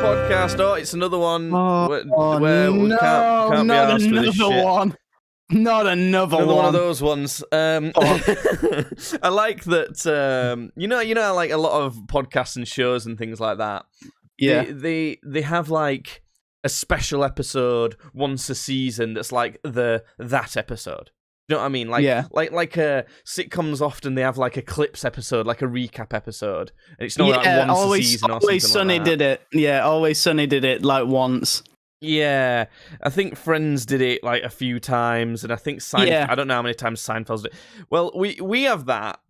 podcast. Oh, it's another one where we no, can't be not arsed with this another shit. one. Not another One of one. those ones. I like that. You know, like a lot of podcasts and shows and things like that. Yeah. They have like a special episode once a season that's like that episode. You know what I mean? Like, Yeah. like sitcoms often they have like a clips episode, like a recap episode, and it's not like once Always, a season or Always something Sunny like that. did it. Yeah, Always Sunny did it like once. Yeah, I think Friends did it like a few times, and I think Seinfeld. Yeah. I don't know how many times Seinfeld's did it. Well, we have that,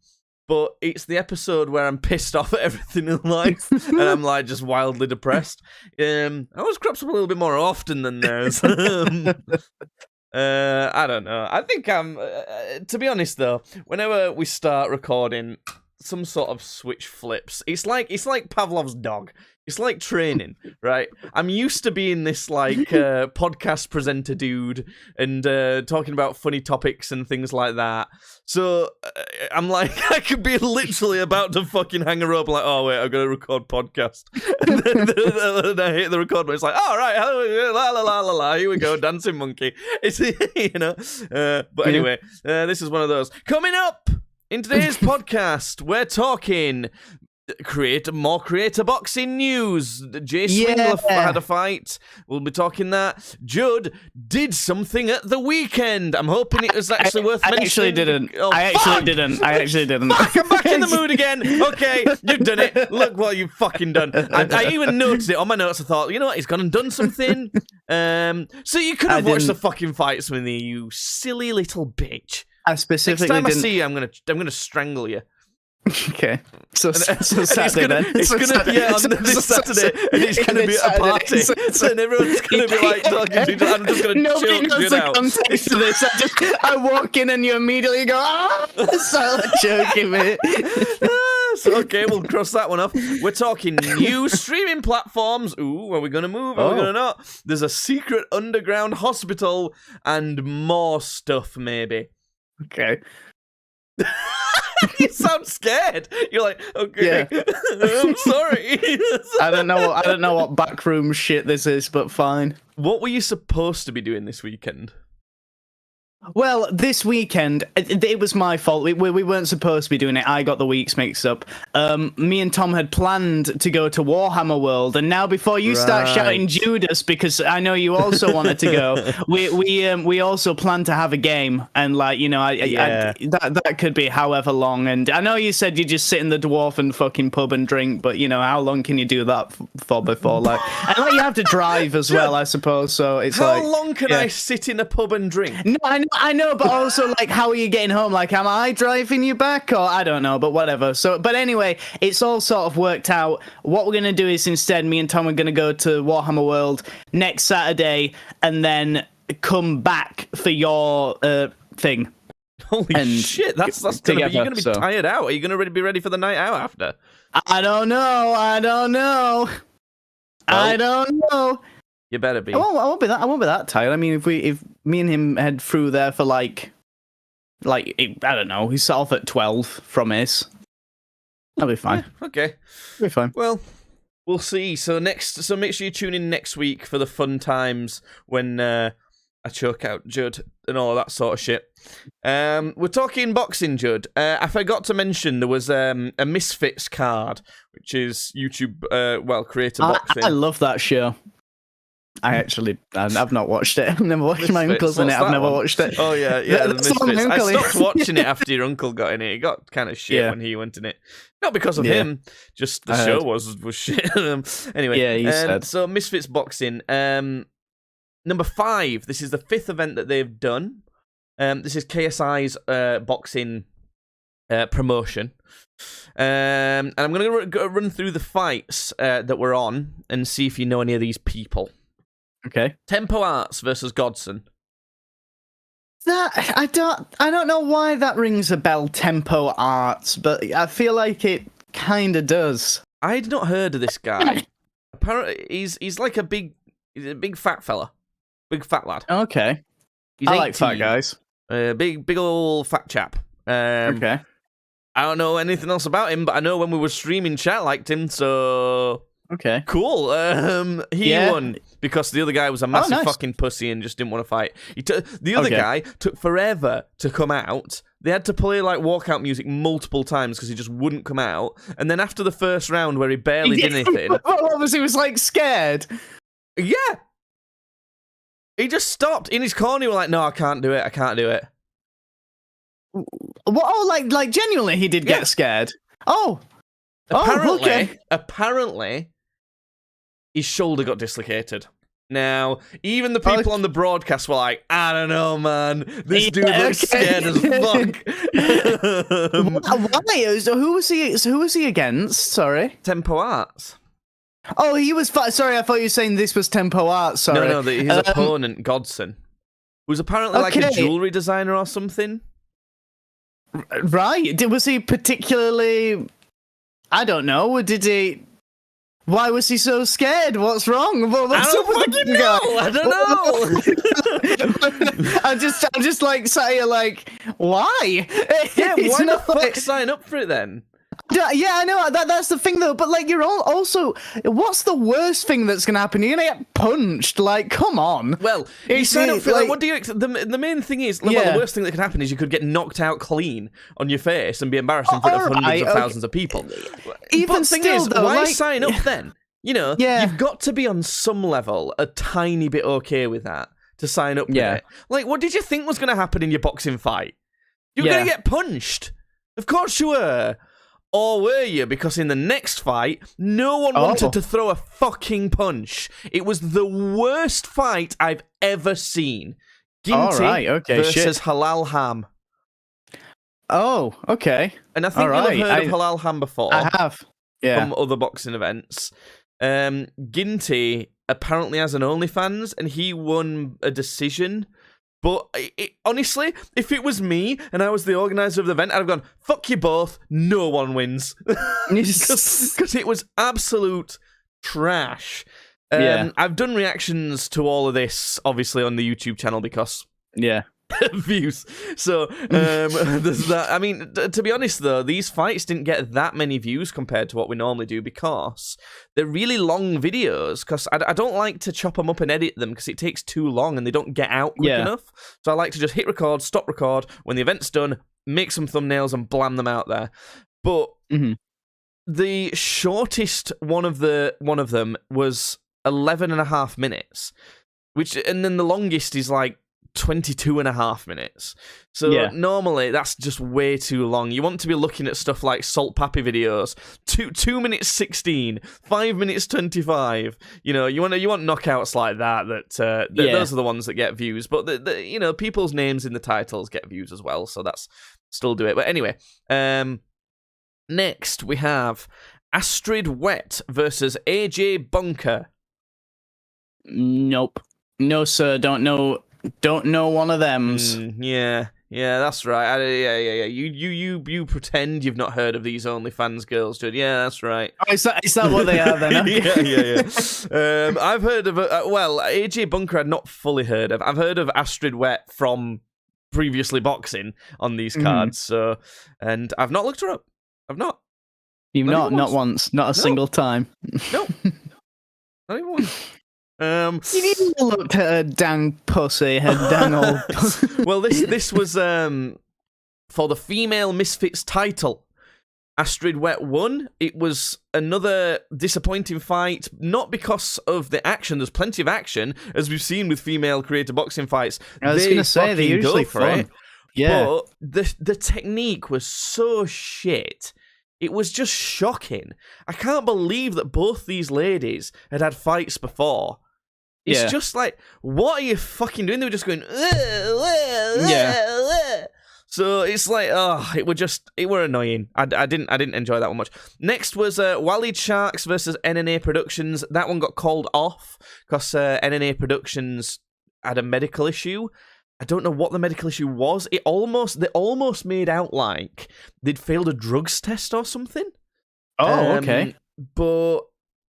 but it's the episode where I'm pissed off at everything in life, and I'm like just wildly depressed. Ours crops up a little bit more often than theirs. I don't know. I think I'm. To be honest, though, whenever we start recording, some sort of switch flips. It's like Pavlov's dog. It's like training, right? I'm used to being this like podcast presenter dude and talking about funny topics and things like that. So I'm like, I could be literally about to fucking hang a rope, like, oh wait, I've got to record podcast. And then I hit the record button. It's like, oh right, la la la la la, here we go, dancing monkey. It's but anyway, this is one of those. Coming up in today's podcast, we're talking more creator boxing news. Jay Swingler had a fight. We'll be talking that. Judd did something at the weekend. I'm hoping it was actually worth mentioning. I actually didn't. Fuck, I'm back in the mood again. Okay, you've done it. Look what you've fucking done. I even noticed it on my notes. I thought, you know what, he's gone and done something. So you could have watched the fucking fight, Smithy, you silly little bitch. I specifically Next time didn't. I see you, I'm gonna strangle you. Okay, so Saturday then. It's gonna be on this Saturday, and it's gonna be at a party, and everyone's gonna be like talking to each other. I'm just gonna Nobody choke knows you the out. context to this. I walk in and you immediately go, ah, silent joking, mate. So, okay, we'll cross that one off. We're talking new streaming platforms. Ooh, are we gonna move? Are we gonna not? There's a secret underground hospital and more stuff, maybe. Okay. You sound scared. You're like, okay, Yeah. I'm sorry. I don't know what backroom shit this is, but fine. What were you supposed to be doing this weekend? Well, this weekend, it was my fault. We weren't supposed to be doing it. I got the weeks mixed up. Me and Tom had planned to go to Warhammer World, and now before you start shouting Judas, because I know you also wanted to go, we also planned to have a game, and like, you know, that could be however long. And I know you said you just sit in the dwarf fucking pub and drink, but you know, how long can you do that for before like? And like, you have to drive as well, I suppose. So it's how like, long can I sit in a pub and drink? No, I know, but also, like, how are you getting home? Like, am I driving you back? Or I don't know, but whatever. So, but anyway, it's all sort of worked out. What we're going to do is instead, me and Tom are going to go to Warhammer World next Saturday and then come back for your thing. Holy shit, that's gonna be, you're going to be so. tired out. Are you going to be ready for the night out after? I don't know. I don't know. You better be. I won't be that tired. I mean, if me and him head through there for like I don't know, he's off at 12 from his. I'll be fine. Yeah, okay. I'll be fine. Well, we'll see. So make sure you tune in next week for the fun times when I choke out Judd and all that sort of shit. We're talking boxing, Judd. I forgot to mention there was a Misfits card, which is YouTube creator boxing. I love that show. I've not watched it. I've never watched my uncle's in it. I've never watched it. Oh yeah, the That's what my Misfits. I uncle stopped is. watching it after your uncle got in it. It got kind of shit when he went in it. Not because of him, just the show was shit. Anyway, Yeah, you said. So Misfits boxing. Number 5. This is the 5th event that they've done. This is KSI's boxing promotion. And I'm going to run through the fights that we're on and see if you know any of these people. Okay. Tempo Arts versus Godson. That I don't know why that rings a bell. Tempo Arts, but I feel like it kind of does. I'd not heard of this guy. Apparently, he's like a big fat fella, big fat lad. Okay. He's I like 18. fat guys. Big old fat chap. Okay. I don't know anything else about him, but I know when we were streaming chat, I liked him, so Okay. Cool. He Yeah. won because the other guy was a massive nice. fucking pussy and just didn't want to fight. The other Okay. guy took forever to come out. They had to play like walkout music multiple times because he just wouldn't come out. And then after the first round where he barely did anything, Well, obviously, he was like scared. yeah, he just stopped in his corner. He was like, "No, I can't do it. I can't do it." What? Oh, like genuinely, he did Yeah. get scared. Oh. Apparently, okay. His shoulder got dislocated. Now, even the people on the broadcast were like, "I don't know, man. This dude looks scared as fuck." Why? So who was he against? Sorry. Tempo Arts. Oh, he was. Sorry, I thought you were saying this was Tempo Art. Sorry. No, his opponent, Godson, who's apparently like a Okay. jewelry designer or something. Right. Was he particularly? I don't know. Did he? Why was he so scared? What's wrong? What's I up with don't the guy? I don't know. I'm just like sat here like, why? Yeah, It's why the not fuck like- sign up for it then? Yeah, I know that's the thing though. But like, you're all also, what's the worst thing that's gonna happen? You're gonna get punched. Like, come on. Well, you It's sign up for like- what do you? The main thing is, well, Yeah. the worst thing that could happen is you could get knocked out clean on your face and be embarrassed in front of Alright, hundreds of okay. thousands of people. Even But the thing still, is, though, why like- sign up then? You know, Yeah. you've got to be on some level a tiny bit okay with that to sign up with Yeah. it. Like, what did you think was going to happen in your boxing fight? You were Yeah. going to get punched. Of course you were. Or were you? Because in the next fight, no one wanted to throw a fucking punch. It was the worst fight I've ever seen. Ginty Alright, okay, versus shit. Halal Ham. Oh, okay. And I think Alright, you've heard of Halal Ham before. I have. Yeah. From other boxing events. Ginty apparently has an OnlyFans, and he won a decision. But honestly, if it was me and I was the organizer of the event, I'd have gone, "Fuck you both. No one wins," because it was absolute trash. Yeah. I've done reactions to all of this, obviously, on the YouTube channel because Yeah. views. So there's that. I mean, to be honest though, these fights didn't get that many views compared to what we normally do because they're really long videos. Because I don't like to chop them up and edit them because it takes too long and they don't get out quick enough. So I like to just hit record, stop record when the event's done, make some thumbnails and blam them out there. But the shortest one of them was 11.5 minutes, and then the longest is like 22.5 minutes. So normally that's just way too long. You want to be looking at stuff like Salt Pappy videos, 2 minutes 16, 5 minutes 25. You know, you want knockouts like that. Those are the ones that get views. But the people's names in the titles get views as well. So that's still do it. But anyway, next we have Astrid Wet versus AJ Bunker. Nope. No, sir. Don't know one of them's. Yeah, that's right. Yeah. You pretend you've not heard of these OnlyFans girls, dude. Yeah, that's right. Oh, is that what they are then? Yeah. I've heard of AJ Bunker. I'd not fully heard of. I've heard of Astrid Wet from previously boxing on these cards. So, and I've not looked her up. I've not. You've not once, not a single time. No, not even once. You even looked at her dang pussy, her dang old pussy. Well, this was for the female Misfits title. Astrid Wet won. It was another disappointing fight, not because of the action. There's plenty of action, as we've seen with female creator boxing fights. I was going to say, they're usually go for fun. it. Yeah. But the technique was so shit. It was just shocking. I can't believe that both these ladies had fights before. It's just like, what are you fucking doing? They were just going, So it's like, it were annoying. I didn't enjoy that one much. Next was Walid Sharks versus NNA Productions. That one got called off because NNA Productions had a medical issue. I don't know what the medical issue was. They almost made out like they'd failed a drugs test or something. Oh, okay. But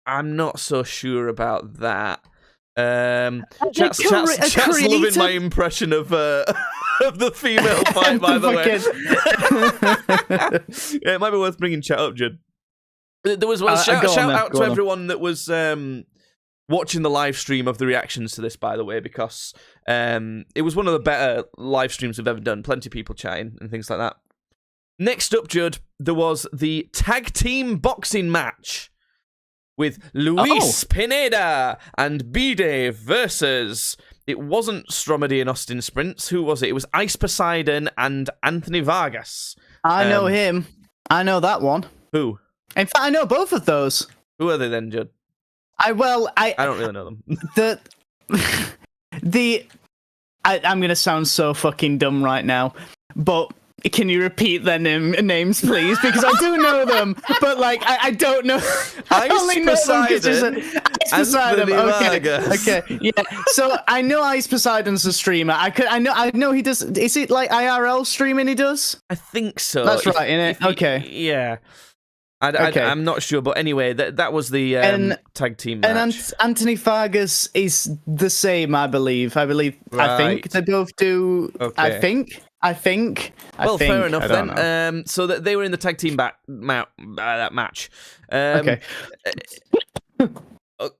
I'm not so sure about that. Chat's loving my impression of the female fight, by the way. Yeah, it might be worth bringing chat up, Judd. There was shout out to everyone that was watching the live stream of the reactions to this, by the way, because it was one of the better live streams we've ever done. Plenty of people chatting and things like that. Next up, Judd, there was the tag team boxing match with Luis Pineda and B-Day versus... It wasn't Stromedy and Austin Sprints. Who was it? It was Ice Poseidon and Anthony Vargas. I know him. I know that one. Who? In fact, I know both of those. Who are they then, Judd? I don't really know them. I'm gonna sound so fucking dumb right now, but can you repeat their names, please? Because I do know them, but like I don't know. I only know them because Ice Poseidon. Okay, yeah. So I know Ice Poseidon's a streamer. I know he does. Is it like IRL streaming? He does. I think so. That's right, innit? Okay. Yeah. I'm not sure, but anyway, that was the tag team match. And Anthony Vargas is the same, I believe. Right. I think they both do. Okay. I think. Fair enough then. So that they were in the tag team that match. Okay.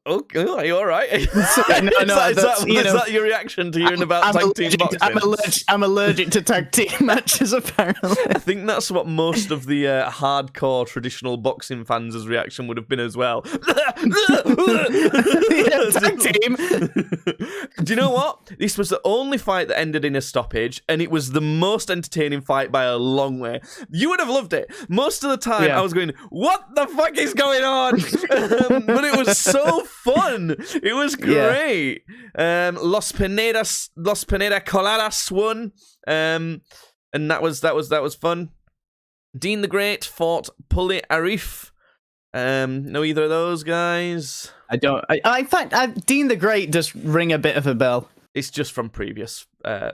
Okay, are you all right? Is that your reaction to hearing about tag team boxing? I'm allergic to tag team matches, apparently. I think that's what most of the hardcore traditional boxing fans' reaction would have been as well. Tag team. Do you know what? This was the only fight that ended in a stoppage, and it was the most entertaining fight by a long way. You would have loved it. Most of the time, I was going, "What the fuck is going on?" But it was so fun. It was great. Los Pineda Coladas won, and that was fun. Dean the Great fought Puli Arif. Know either of those guys? I don't. In fact, Dean the Great does ring a bit of a bell. It's just from previous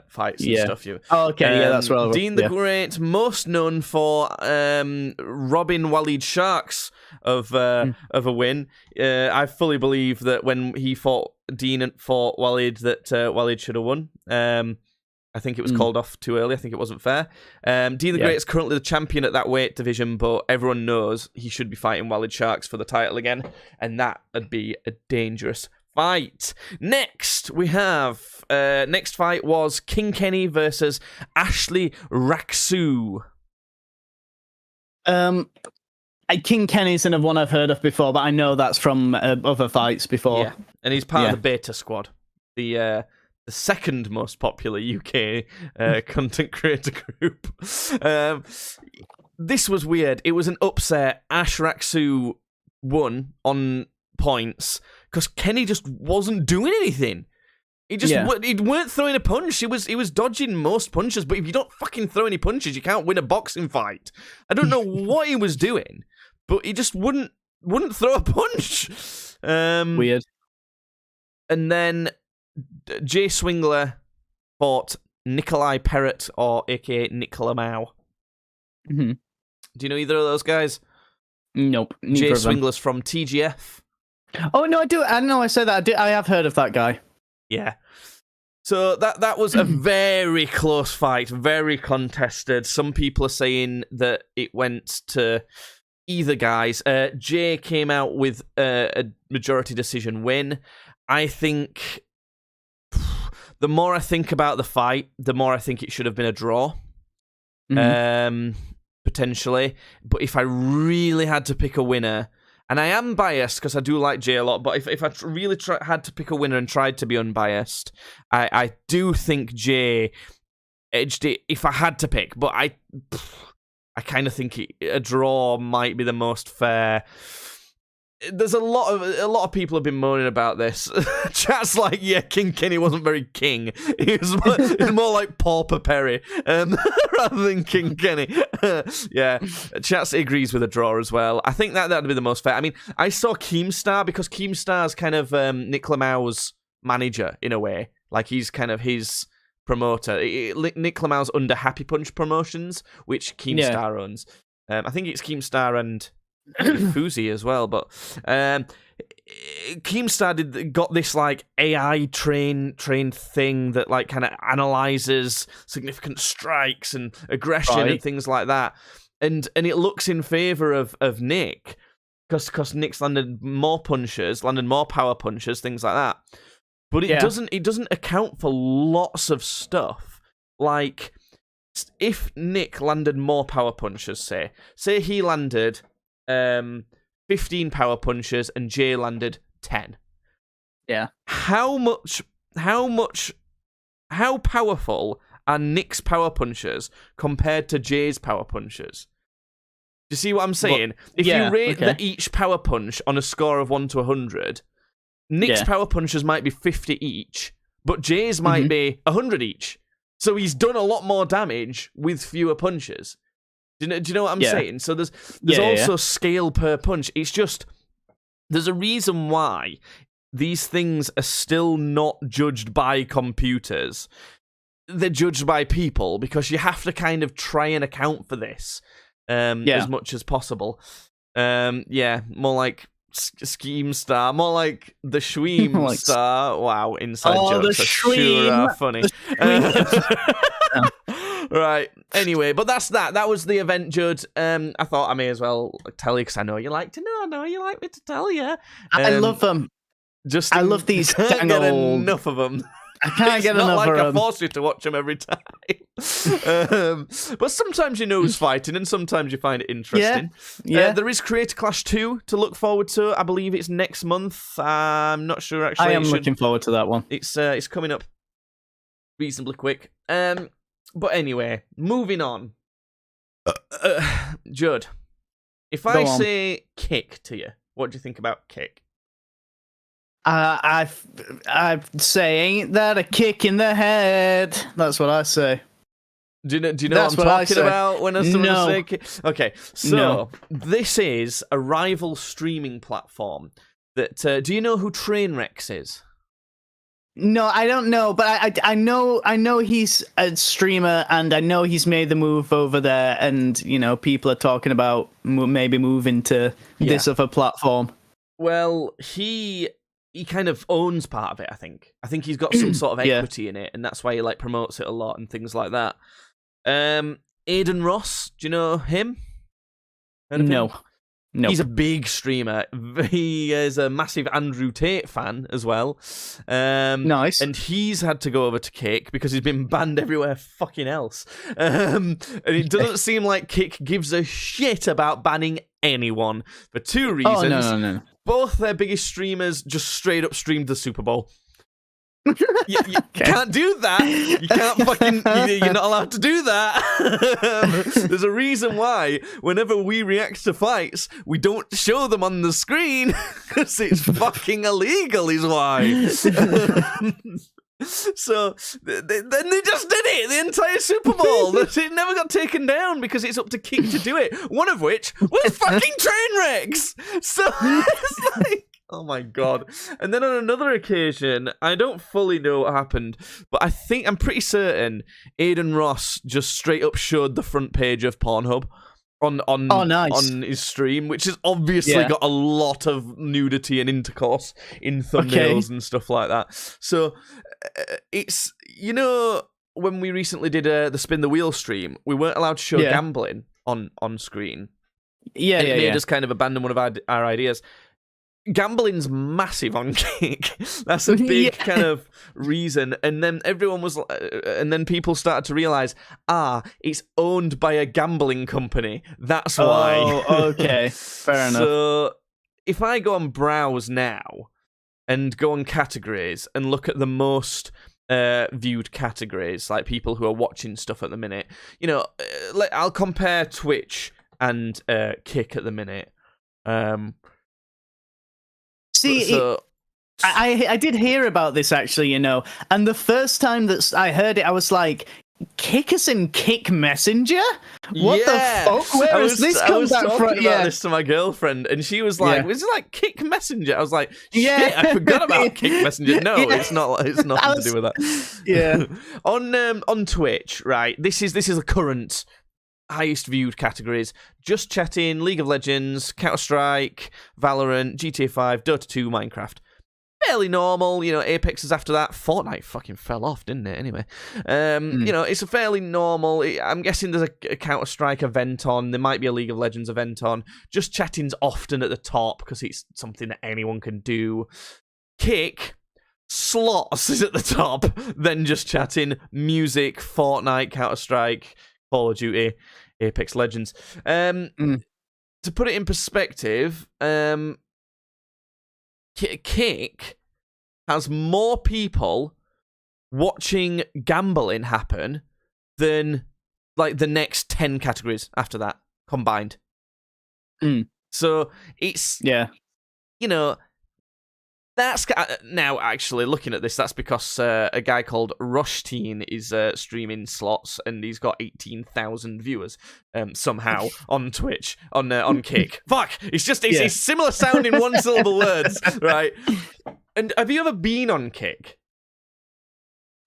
fights and stuff. Oh, okay, that's relevant. Dean the Great, most known for robbing Walid Sharks of a win. I fully believe that when he fought Dean and fought Walid, that Walid should have won. I think it was called off too early. I think it wasn't fair. Dean the Great is currently the champion at that weight division, but everyone knows he should be fighting Walid Sharks for the title again, and that would be a dangerous fight. Next, we have next fight was King Kenny versus Ashley Raksu. King Kenny's a one I've heard of before, but I know that's from other fights before. Yeah, and he's part of the Beta Squad, the second most popular UK content creator group. This was weird. It was an upset. Ash Raksu won on points because Kenny just wasn't doing anything. He weren't throwing a punch. He was dodging most punches, but if you don't fucking throw any punches, you can't win a boxing fight. I don't know what he was doing, but he just wouldn't throw a punch. Weird. And then Jay Swingler fought Nikolai Perrott, or aka Nicola Mao. Mm-hmm. Do you know either of those guys? Nope. Jay Swingler's from TGF. Oh no, I do. I know. I said that. I have heard of that guy. Yeah. So that was a very close fight, very contested. Some people are saying that it went to either guys. Jay came out with a majority decision win. I think the more I think about the fight, the more I think it should have been a draw. Potentially. But if I really had to pick a winner, and I am biased because I do like Jay a lot, but if I really had to pick a winner and tried to be unbiased, I do think Jay edged it if I had to pick. But I kind of think a draw might be the most fair. There's a lot of people have been moaning about this. Chat's like, yeah, King Kenny wasn't very king. He was more like Pauper Perry rather than King Kenny. Yeah, Chat agrees with a draw as well. I think that'd be the most fair. I mean, I saw Keemstar because Keemstar's kind of Nick Lamau's manager in a way. Like he's kind of his promoter. Nick Lamau's under Happy Punch Promotions, which Keemstar owns. I think it's Keemstar and Fuzi as well, but Keemstar got this like AI trained thing that like kind of analyzes significant strikes and aggression and things like that, and it looks in favor of Nick. because Nick's landed more punches, landed more power punches, things like that. But it doesn't account for lots of stuff. Like, if Nick landed more power punches, say he landed 15 power punches and Jay landed 10. Yeah. How powerful are Nick's power punches compared to Jay's power punches? Do you see what I'm saying? If you rate each power punch on a score of 1 to 100, Nick's power punches might be 50 each, but Jay's might be 100 each. So he's done a lot more damage with fewer punches. Do you know what I'm saying? So there's also scale per punch. It's just, there's a reason why these things are still not judged by computers. They're judged by people, because you have to kind of try and account for this as much as possible. More like Scheme Star, more like the Schweem Star. Wow, inside jokes sure are funny. Right. Anyway, but that's that. That was the event, Judd. I thought I may as well tell you, because I know you like to know. I know you like me to tell you. I love them. I love these. Can't get enough of them. I can't get enough of them. It's not like I force you to watch them every time. But sometimes you know who's fighting, and sometimes you find it interesting. Yeah. There is Creator Clash 2 to look forward to. I believe it's next month. I'm not sure, actually. I am looking forward to that one. It's coming up reasonably quick. But anyway, moving on. Judd, if I say kick to you, what do you think about kick? I say, ain't that a kick in the head? That's what I say. Do you know what I'm talking about when I say kick? Okay, so this is a rival streaming platform. That do you know who Trainwrecks is? No, I don't know, but I know he's a streamer, and I know he's made the move over there, and people are talking about maybe moving to this other platform. Well, he kind of owns part of it, I think. I think he's got some sort of equity in it, and that's why he promotes it a lot and things like that. Aiden Ross, do you know him? No. He's a big streamer. He is a massive Andrew Tate fan as well. Nice. And he's had to go over to Kick because he's been banned everywhere fucking else. And it doesn't seem like Kick gives a shit about banning anyone for two reasons. Oh, no. Both their biggest streamers just straight up streamed the Super Bowl. You can't do that. You can't fucking. You're not allowed to do that. There's a reason why whenever we react to fights, we don't show them on the screen because it's fucking illegal. Is why. So then they just did it the entire Super Bowl. It never got taken down because it's up to Kick to do it. One of which was fucking Trainwrecks. So it's like. Oh my god. And then on another occasion, I don't fully know what happened, but I'm pretty certain Aiden Ross just straight up showed the front page of Pornhub on his stream, which has obviously got a lot of nudity and intercourse in thumbnails and stuff like that. So it's, when we recently did the Spin the Wheel stream, we weren't allowed to show gambling on screen. It made us kind of abandon one of our ideas. Gambling's massive on Kick. That's a big kind of reason. And then and then people started to realize, it's owned by a gambling company. That's why. Oh, okay. Fair enough. So if I go on Browse now and go on categories and look at the most viewed categories, like people who are watching stuff at the minute, I'll compare Twitch and Kick at the minute. See, I did hear about this actually, and the first time that I heard it, I was like, Kick us in Kick Messenger? What the fuck? Where has this come back from? I was talking about this to my girlfriend, and she was like, was it like Kick Messenger? I was like, shit, I forgot about Kick Messenger. No, it's not. It's nothing to do with that. Yeah. On Twitch, right, this is the current highest viewed categories: Just Chatting, League of Legends, Counter-Strike, Valorant, GTA 5, Dota 2, Minecraft. fairly normal. You know, Apex is after that. Fortnite fucking fell off, didn't it? Anyway, you know, it's a fairly normal. I'm guessing there's a Counter-Strike event on. There might be a League of Legends event on. Just chatting's often at the top because it's something that anyone can do. Kick. Slots is at the top, then just chatting, music, Fortnite, Counter-Strike, Call of Duty, Apex Legends. To put it in perspective, Kick has more people watching gambling happen than like the next 10 categories after that combined. So it's, you know, that's now actually looking at this. That's because a guy called Rushteen is streaming slots, and he's got 18,000 viewers somehow on Twitch on Kick. Fuck, it's similar sounding one syllable words, right? And have you ever been on Kick?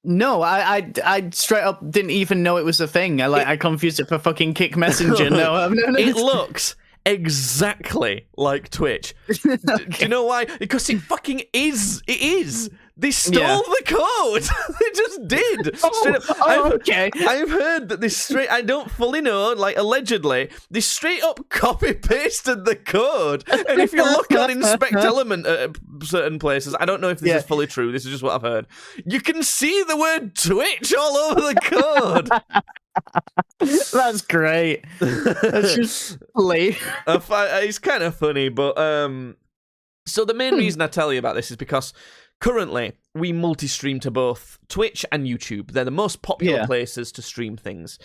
No, I straight up didn't even know it was a thing. I confused it for fucking Kick Messenger. No, it looks exactly like Twitch. Do you know why? Because it fucking is. It is. They stole the code. They just did. Okay. I've heard that this straight. I don't fully know. Like allegedly, they straight up copy pasted the code. And if you look on Inspect Element at certain places, I don't know if this is fully true. This is just what I've heard. You can see the word Twitch all over the code. That's great. That's just late. It's kind of funny, but so the main reason I tell you about this is because currently we multi-stream to both Twitch and YouTube. They're the most popular places to stream things.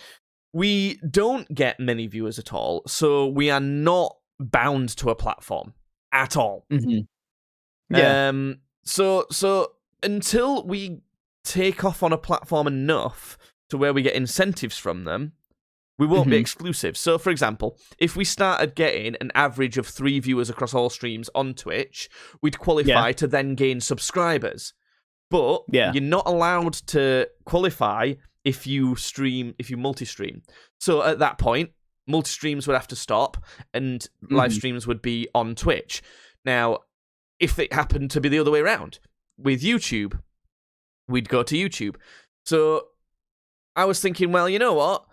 We don't get many viewers at all, so we are not bound to a platform at all. So until we take off on a platform enough to where we get incentives from them, we won't be exclusive. So, for example, if we started getting an average of 3 viewers across all streams on Twitch, we'd qualify to then gain subscribers. But you're not allowed to qualify if you multi-stream. So at that point, multi-streams would have to stop and live streams would be on Twitch. Now, if it happened to be the other way around, with YouTube, we'd go to YouTube. So I was thinking, well, you know what?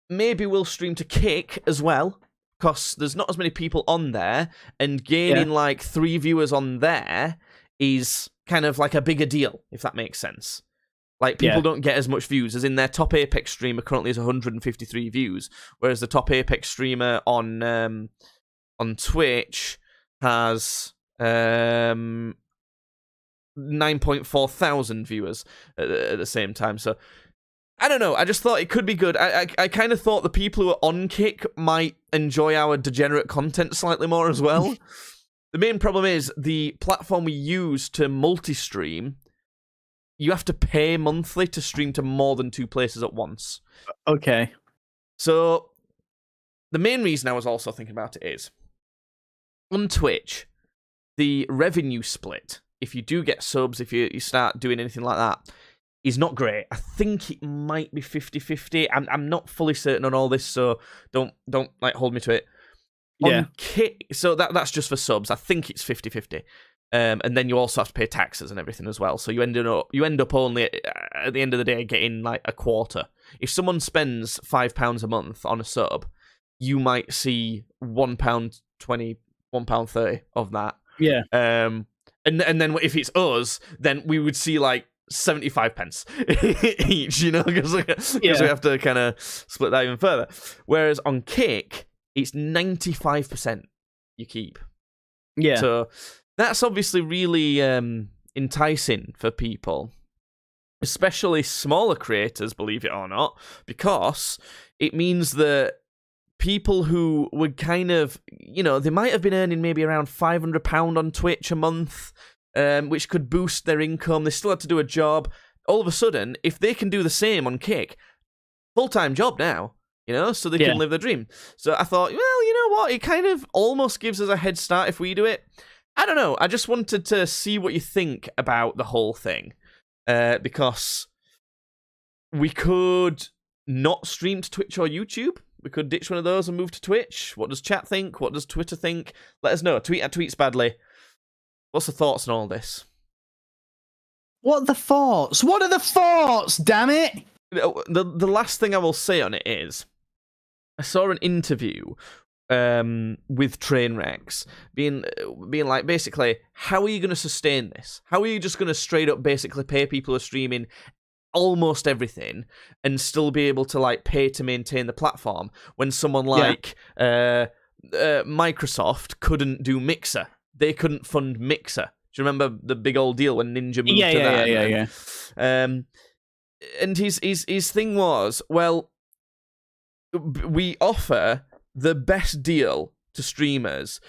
Maybe we'll stream to Kick as well, because there's not as many people on there, and gaining like 3 viewers on there is kind of like a bigger deal, if that makes sense. Like, people don't get as much views, as in their top Apex streamer currently has 153 views, whereas the top Apex streamer on Twitch has 9.4 thousand viewers at the same time. So I don't know. I just thought it could be good. I kind of thought the people who are on Kick might enjoy our degenerate content slightly more as well. The main problem is the platform we use to multi-stream, you have to pay monthly to stream to more than 2 places at once. Okay. So the main reason I was also thinking about it is, on Twitch, the revenue split, if you do get subs, if you start doing anything like that, is not great. I think it might be 50-50. I'm not fully certain on all this, so don't like hold me to it. On Kick, so that's just for subs. I think it's 50-50. And then you also have to pay taxes and everything as well. So you end up only at the end of the day getting like a quarter. If someone spends £5 a month on a sub, you might see £1.20, £1.30 of that. Yeah. And then if it's us, then we would see like 75 pence each, you know, because we have to kind of split that even further. Whereas on Kick, it's 95% you keep. Yeah. So that's obviously really enticing for people, especially smaller creators, believe it or not, because it means that people who would kind of, you know, they might have been earning maybe around £500 on Twitch a month, which could boost their income. They still had to do a job. All of a sudden, if they can do the same on Kick, full-time job now, you know, so they can live their dream. So I thought, well, you know what? It kind of almost gives us a head start if we do it. I don't know. I just wanted to see what you think about the whole thing, because we could not stream to Twitch or YouTube. We could ditch one of those and move to Twitch. What does chat think? What does Twitter think? Let us know. Tweet at Tweets Badly. What's the thoughts on all this? What are the thoughts? What are the thoughts? Damn it! The last thing I will say on it is, I saw an interview with Trainwrecks being like, basically, how are you going to sustain this? How are you just going to straight up basically pay people who are streaming almost everything and still be able to like pay to maintain the platform when someone like Microsoft couldn't do Mixer? They couldn't fund Mixer. Do you remember the big old deal when Ninja moved to that? Yeah. And his thing was, well, we offer the best deal to streamers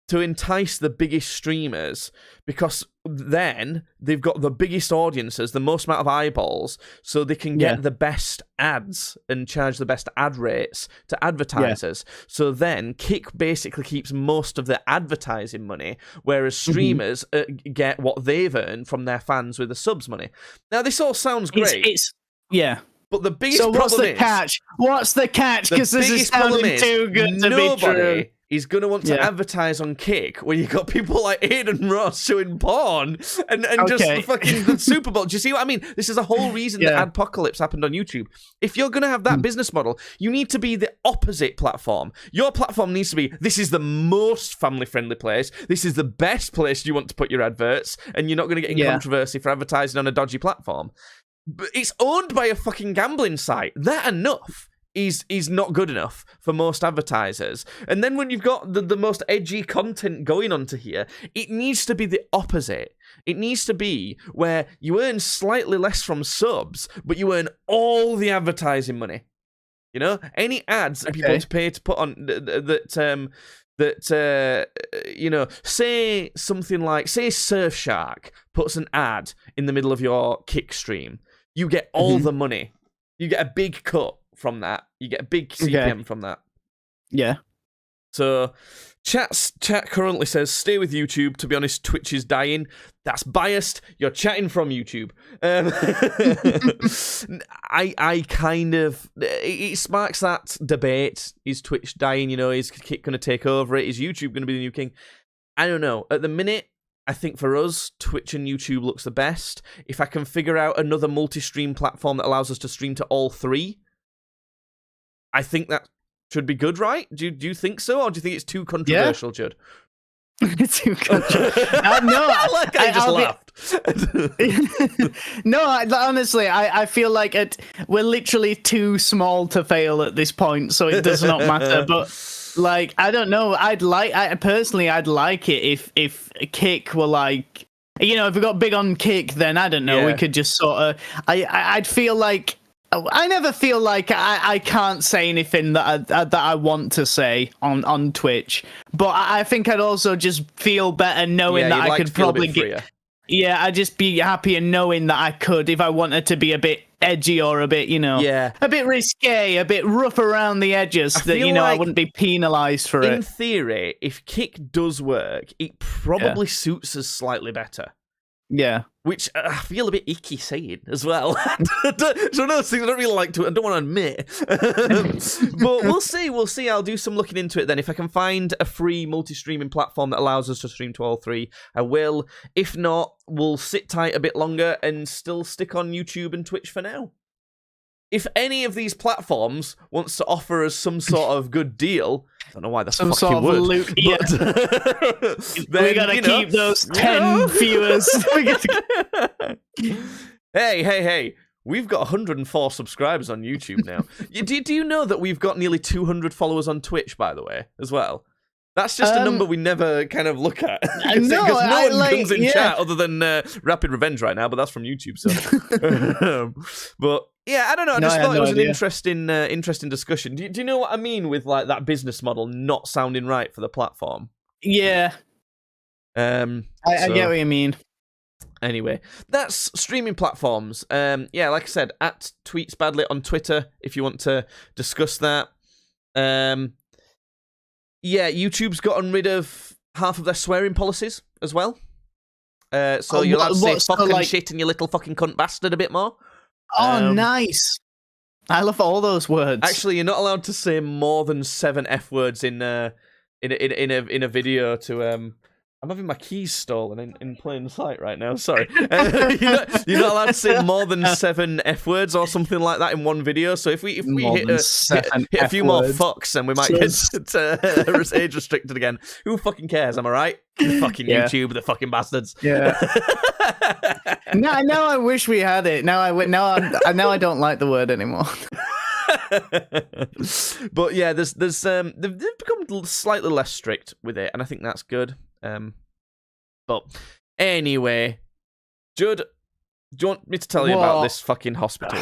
to entice the biggest streamers, because then they've got the biggest audiences, the most amount of eyeballs, so they can get the best ads and charge the best ad rates to advertisers. So then Kick basically keeps most of the advertising money, whereas streamers get what they've earned from their fans with the subs money. Now, this all sounds great. But the biggest problem what's the catch? What's the catch? Because this is sounding too good to be true. He's going to want to advertise on Kick when you've got people like Aiden Ross showing porn and just the fucking the Super Bowl. Do you see what I mean? This is a whole reason that Adpocalypse happened on YouTube. If you're going to have that business model, you need to be the opposite platform. Your platform needs to be, this is the most family-friendly place. This is the best place you want to put your adverts, and you're not going to get in controversy for advertising on a dodgy platform. But it's owned by a fucking gambling site. That enough is not good enough for most advertisers. And then when you've got the most edgy content going onto here, it needs to be the opposite. It needs to be where you earn slightly less from subs, but you earn all the advertising money. You know, any ads that people want to pay to put on you know, say something like, say Surfshark puts an ad in the middle of your Kick stream, you get all the money. You get a big cut from that. You get a big CPM from that. Yeah. So, chat currently says, stay with YouTube. To be honest, Twitch is dying. That's biased. You're chatting from YouTube. I kind of... It sparks that debate. Is Twitch dying? You know, is Kick going to take over it? Is YouTube going to be the new king? I don't know. At the minute, I think for us, Twitch and YouTube looks the best. If I can figure out another multi-stream platform that allows us to stream to all three, I think that should be good, right? Do you think so, or do you think it's too controversial, Judd? It's too controversial. No, I just laughed. No, honestly, I feel like we're literally too small to fail at this point, so it does not matter. But like, I don't know. I'd like it if Kick were like, you know, if we got big on Kick, then I don't know. We could just sort of. I'd feel like. I never feel like I can't say anything that I want to say on Twitch, but I think I'd also just feel better knowing that I could probably get. Yeah, I'd just be happier knowing that I could, if I wanted to be a bit edgy or a bit, you know, a bit risque, a bit rough around the edges, that, you know, like I wouldn't be penalised for it. In theory, if Kick does work, it probably suits us slightly better. Yeah. Which I feel a bit icky saying as well. So those things I don't really like to, I don't want to admit. But we'll see. I'll do some looking into it then. If I can find a free multi-streaming platform that allows us to stream to all three, I will. If not, we'll sit tight a bit longer and still stick on YouTube and Twitch for now. If any of these platforms wants to offer us some sort of good deal, I don't know why that's some fucking sort of would. Loot, then, we gotta keep those 10 viewers. Hey! We've got 104 subscribers on YouTube now. Do you know that we've got nearly 200 followers on Twitch, by the way, as well? That's just a number we never kind of look at. Because no one comes in chat other than Rapid Revenge right now, but that's from YouTube. So, but yeah, I don't know. I just thought it was an interesting discussion. Do you know what I mean with like that business model not sounding right for the platform? Yeah. I get what you mean. Anyway, that's streaming platforms. Yeah, like I said, at Tweets Badly on Twitter if you want to discuss that. Yeah, YouTube's gotten rid of half of their swearing policies as well. So you're allowed to say fucking shit and you little fucking cunt bastard a bit more. Oh, nice. I love all those words. Actually, you're not allowed to say more than 7 F words in a video to I'm having my keys stolen in plain sight right now. Sorry. You're not allowed to say more than 7 F words or something like that in one video. So if we hit a few more fucks, then we might get to age restricted again. Who fucking cares? Am I right? The fucking YouTube, the fucking bastards. Yeah. Now I wish we had it. Now I don't like the word anymore. But yeah, they've become slightly less strict with it, and I think that's good. But anyway, Judd, do you want me to tell you about this fucking hospital?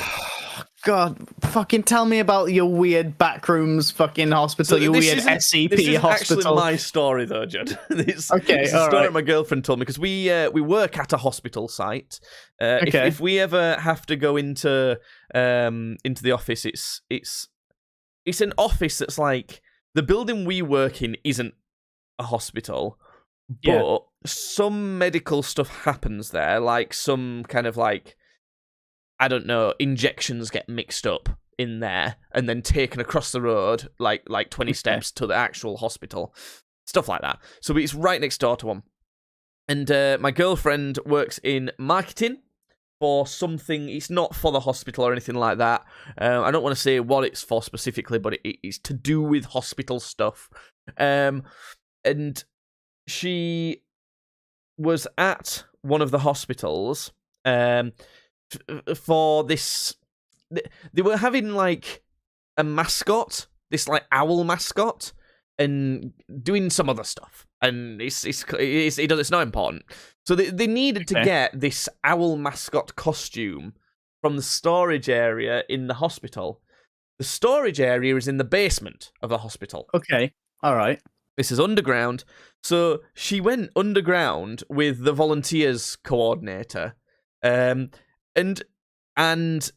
God, fucking tell me about your weird backrooms fucking hospital, your weird SCP this is hospital. Actually my story though, Judd. It's okay, it's a story my girlfriend told me, because we work at a hospital site. If we ever have to go into the office, it's an office that's like, the building we work in isn't a hospital, but some medical stuff happens there, like some kind of like, I don't know, injections get mixed up in there and then taken across the road like 20 steps to the actual hospital, stuff like that. So it's right next door to one. And my girlfriend works in marketing for something. It's not for the hospital or anything like that. I don't want to say what it's for specifically, but it's to do with hospital stuff. And she was at one of the hospitals for this. They were having like a mascot, this like owl mascot, and doing some other stuff. And it's not important. So they needed to get this owl mascot costume from the storage area in the hospital. The storage area is in the basement of the hospital. Okay, all right. This is underground. So she went underground with the volunteers coordinator, and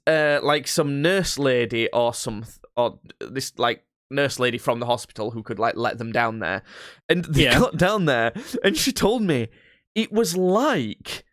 like some nurse lady or this like nurse lady from the hospital who could like let them down there. And they got down there, and she told me it was like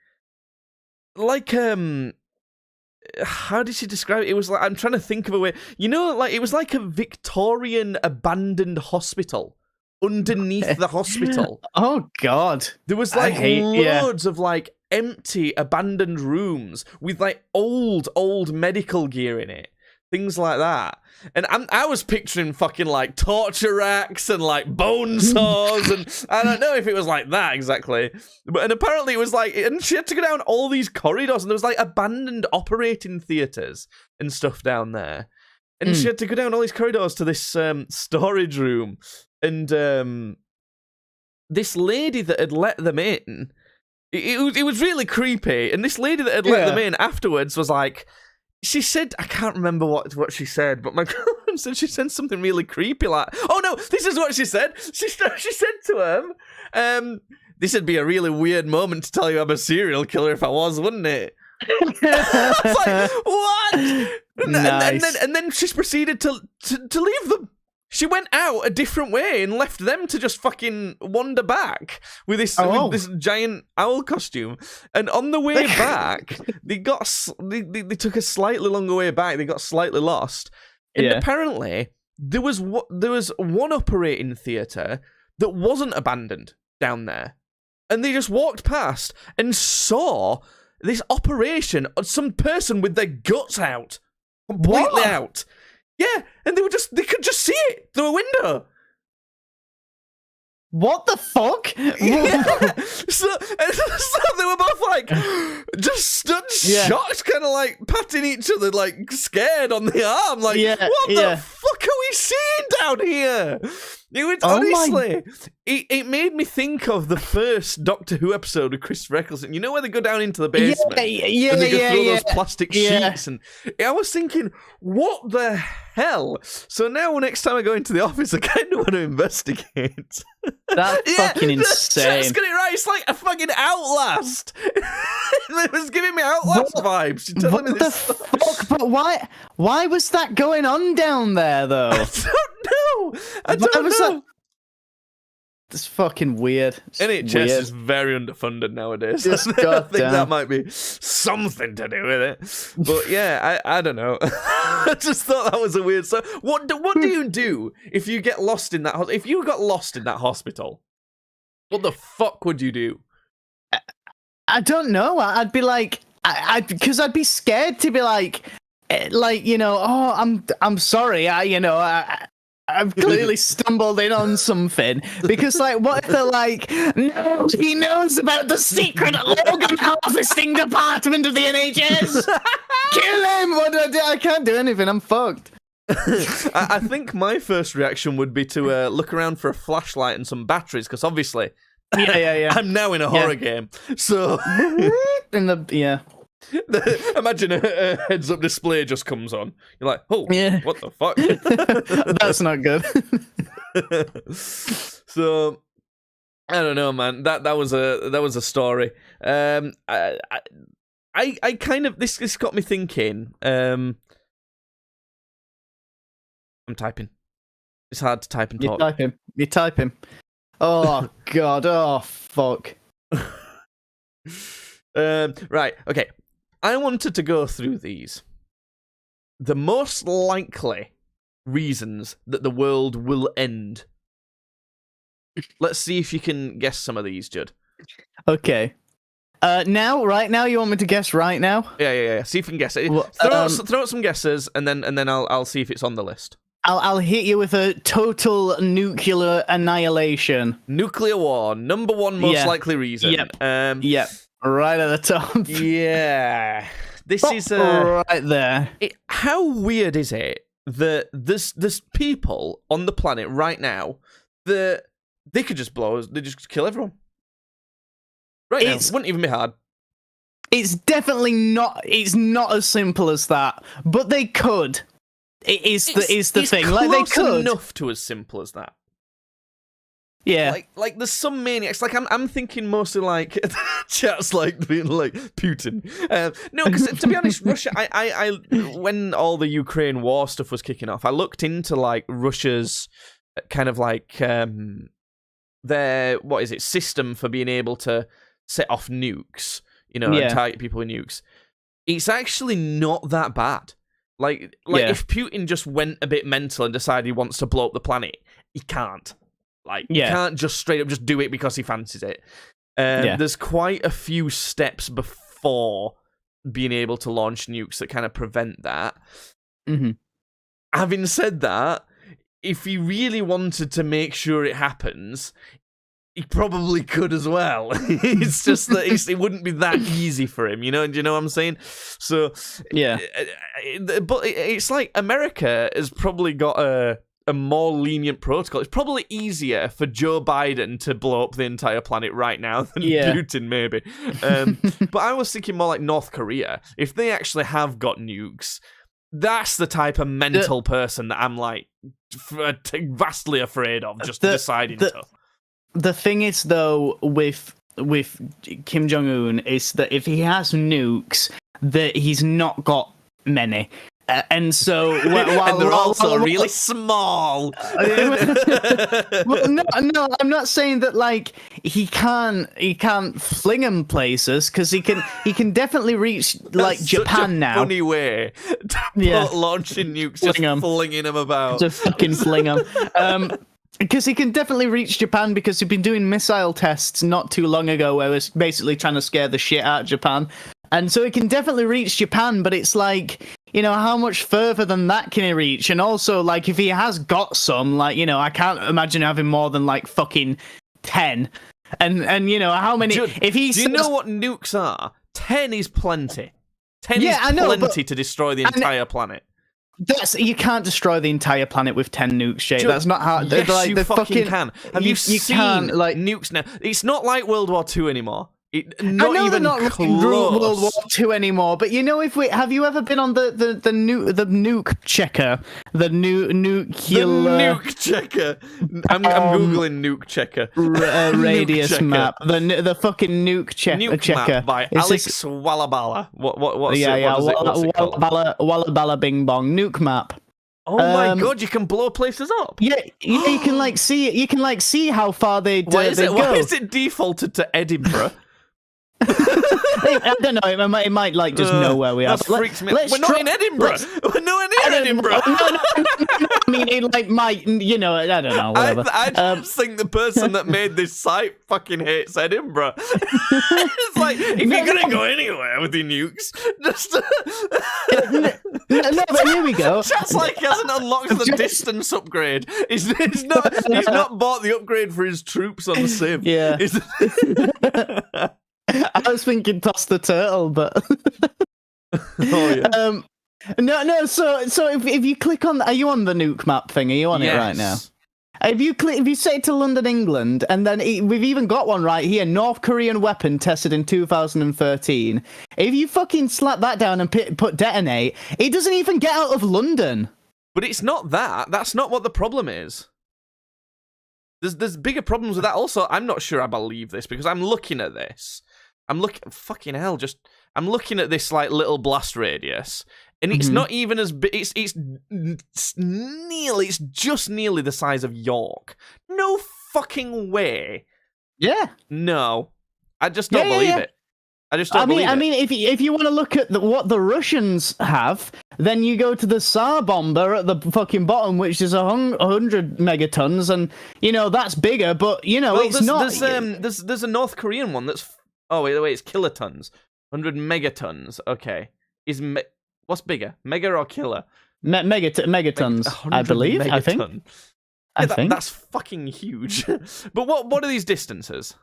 how did she describe it? It was like, I'm trying to think of a way. You know, like it was like a Victorian abandoned hospital underneath the hospital. Oh God. There was like loads of like empty abandoned rooms with like old medical gear in it. Things like that. And I was picturing fucking like torture racks and like bone saws, and I don't know if it was like that exactly. And apparently it was like, and she had to go down all these corridors, and there was like abandoned operating theatres and stuff down there. And she had to go down all these corridors to this storage room. And this lady that had let them in, it was really creepy. And this lady that had let them in afterwards was like, she said, I can't remember what she said, but my girlfriend said she said something really creepy, like, oh no, this is what she said. She said to him, this would be a really weird moment to tell you I'm a serial killer if I was, wouldn't it? I was like, what? Nice. And then she proceeded to leave them. She went out a different way and left them to just fucking wander back with this giant owl costume. And on the way back, they took a slightly longer way back. They got slightly lost. And apparently, there was one operating theatre that wasn't abandoned down there. And they just walked past and saw this operation of some person with their guts out. Completely out. Yeah, and they could just see it through a window. What the fuck? Yeah. So they were both like, just stood shocked, kind of like patting each other, like scared on the arm. Like, what the fuck are we seeing down here? It was, honestly, it made me think of the first Doctor Who episode of Christopher Eccleston. You know where they go down into the basement and they go through those plastic sheets? And I was thinking, what the hell? So now next time I go into the office, I kind of want to investigate. That's fucking insane. Just get it right. It's like a fucking Outlast. It was giving me Outlast vibes. She's telling me this fuck? But why was that going on down there, though? I don't know. It's fucking weird. NHS is very underfunded nowadays. I think that might be something to do with it. But yeah, I don't know. I just thought that was a weird. So what do you do if you get lost in that? If you got lost in that hospital, What the fuck would you do? I don't know. I'd be like, because I'd be scared to be like, oh, I'm sorry. I've clearly stumbled in on something, because like, what if they're like, no, he knows about the secret organ harvesting department of the NHS. Kill him. What do I do? I can't do anything. I'm fucked. I think my first reaction would be to look around for a flashlight and some batteries, because obviously, Yeah. I'm now in a horror game. So, imagine a heads-up display just comes on. You're like, oh, Yeah. what the fuck? That's not good. So, I don't know, man. That was a story. I kind of this got me thinking. I'm typing. It's hard to type and talk. You type him. Oh god. Oh fuck. Right. Okay. I wanted to go through these. The most likely reasons that the world will end. Let's see if you can guess some of these, Judd. Okay. Right now, you want me to guess right now? Yeah. See if you can guess it. Well, throw out some guesses, and then I'll see if it's on the list. I'll hit you with a total nuclear annihilation. Nuclear war, number one most likely reason. Yep. Yep. Right at the top. Yeah. This is right there. How weird is it that there's people on the planet right now that they could just they just kill everyone. Right now, it wouldn't even be hard. It's definitely not. It's not as simple as that, but they could. It's the thing. Like they could enough to as simple as that. Yeah. Like there's some maniacs. Like I'm thinking mostly like chat's like being like Putin. No, because to be honest, Russia. I when all the Ukraine war stuff was kicking off, I looked into like Russia's kind of like their system for being able to set off nukes. And target people with nukes. It's actually not that bad. Like if Putin just went a bit mental and decided he wants to blow up the planet, he can't. He can't just straight up just do it because he fancies it. There's quite a few steps before being able to launch nukes that kind of prevent that. Mm-hmm. Having said that, if he really wanted to make sure it happens, he probably could as well. It's just that it wouldn't be that easy for him, Do you know what I'm saying? So, yeah. But it's like America has probably got a more lenient protocol. It's probably easier for Joe Biden to blow up the entire planet right now than Putin, maybe. But I was thinking more like North Korea. If they actually have got nukes, that's the type of mental person that I'm like vastly afraid of just deciding to. The thing is, though, with Kim Jong-un, is that if he has nukes, that he's not got many. And so, and they're also really small. Well, no, I'm not saying that like he can't fling them places, because he can definitely reach like Japan now. Funny way to put launching nukes, just flinging them about, just fucking fling them. Because he can definitely reach Japan, because he's been doing missile tests not too long ago where he's basically trying to scare the shit out of Japan. And so he can definitely reach Japan, but it's like, how much further than that can he reach? And also, like, if he has got some, like, I can't imagine having more than, like, fucking 10. And how many... Judd, if he do you know what nukes are? 10 is plenty. 10 is plenty to destroy the entire planet. You can't destroy the entire planet with 10 nukes, Jay. That's not how... Yes, you fucking can. Have you seen nukes now? It's not like World War II anymore. Not even close. World War II anymore, but have you ever been on the nuke checker, the nuclear nuke checker? I'm googling nuke checker radius nuke map, the fucking nuke checker map by Alex Walla Balla. What's it called? Walla Balla Bing Bong nuke map. Oh my god! You can blow places up. Yeah, you can see how far they go. Why is it defaulted to Edinburgh? I don't know. It might like just know where we are. That freaks me. We're not in Edinburgh. We're not in Edinburgh. No, I mean, it like might, you know, I don't know. Whatever. I just think the person that made this site fucking hates Edinburgh. It's like, if you're gonna go anywhere with your nukes, just no, but here we go. Just like he hasn't unlocked the distance upgrade. He's not bought the upgrade for his troops on Civ. Yeah. I was thinking toss the turtle, but Oh yeah. No. So if you click on, are you on the nuke map thing? Are you on it right now? If you say to London, England, and then we've even got one right here, North Korean weapon tested in 2013. If you fucking slap that down and put detonate, it doesn't even get out of London. But it's not that. That's not what the problem is. There's bigger problems with that. Also, I'm not sure I believe this because I'm looking at this. I'm looking at this like little blast radius, and it's not even as big. It's just nearly the size of York. No fucking way. Yeah. No, I just don't believe it. I just don't believe it. I mean, if you want to look at what the Russians have, then you go to the Tsar bomber at the fucking bottom, which is 100 megatons, and you know that's bigger. But you know it's not. There's a North Korean one that's. Oh wait, it's kilotons, 100 megatons. Okay, what's bigger, mega or killer? Megatons, I believe. Megaton. I think that's fucking huge. But what are these distances?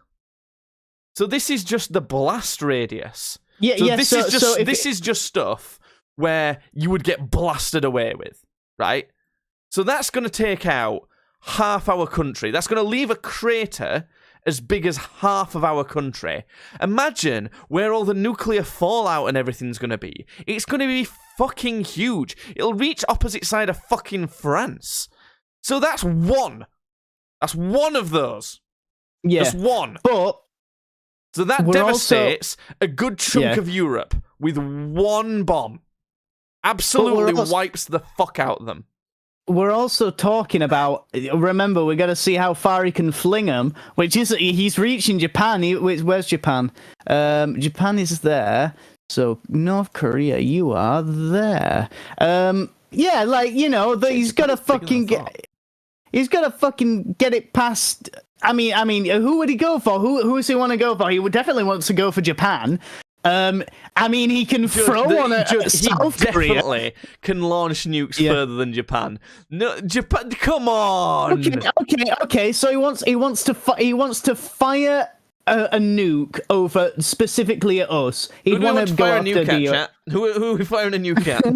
So this is just the blast radius. Yeah, so yeah. This is just stuff where you would get blasted away with, right? So that's going to take out half our country. That's going to leave a crater as big as half of our country. Imagine where all the nuclear fallout and everything's going to be. It's going to be fucking huge. It'll reach opposite side of fucking France. So that's one. That's one of those. Yeah. Just one. But so that devastates a good chunk of Europe with one bomb. Absolutely wipes the fuck out of them. We're also talking about, remember, we got to see how far he can fling them, which is, he's reaching Japan. Where's Japan? Japan is there. So, North Korea, you are there. Yeah, like, you know, he's got to fucking get it past. I mean, who would he go for? Who does he want to go for? He would definitely want to go for Japan. I mean, he can throw on South Korea. He definitely can launch nukes further than Japan. No, Japan, come on. Okay. So he wants to fire a nuke over specifically at us. He'd want to go after the US. Who are we firing a nuke at?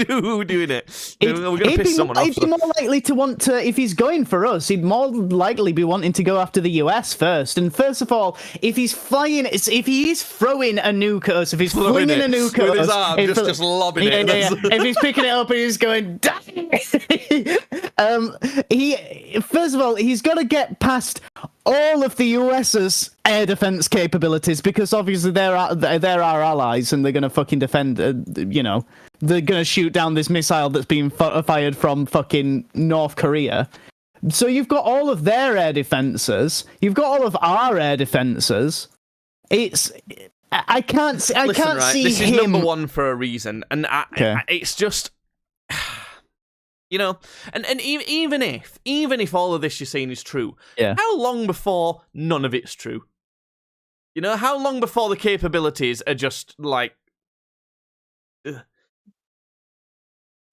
Who doing it? We're going to piss someone off. He'd be more likely to want to, if he's going for us, he'd more likely be wanting to go after the US first. And first of all, if he's throwing a nuke at us, if he's flinging a nuke at us, with his arm, just lobbing it. If he's picking it up and he's going, first of all, he's got to get past all of the US's air defense capabilities because obviously they're our allies and they're going to fucking defend. You know, they're going to shoot down this missile that's being fired from fucking North Korea. So you've got all of their air defenses. You've got all of our air defenses. I can't see this him. Is number one for a reason, and it's just. You know, and even if all of this you're saying is true, how long before none of it's true? You know, how long before the capabilities are just like...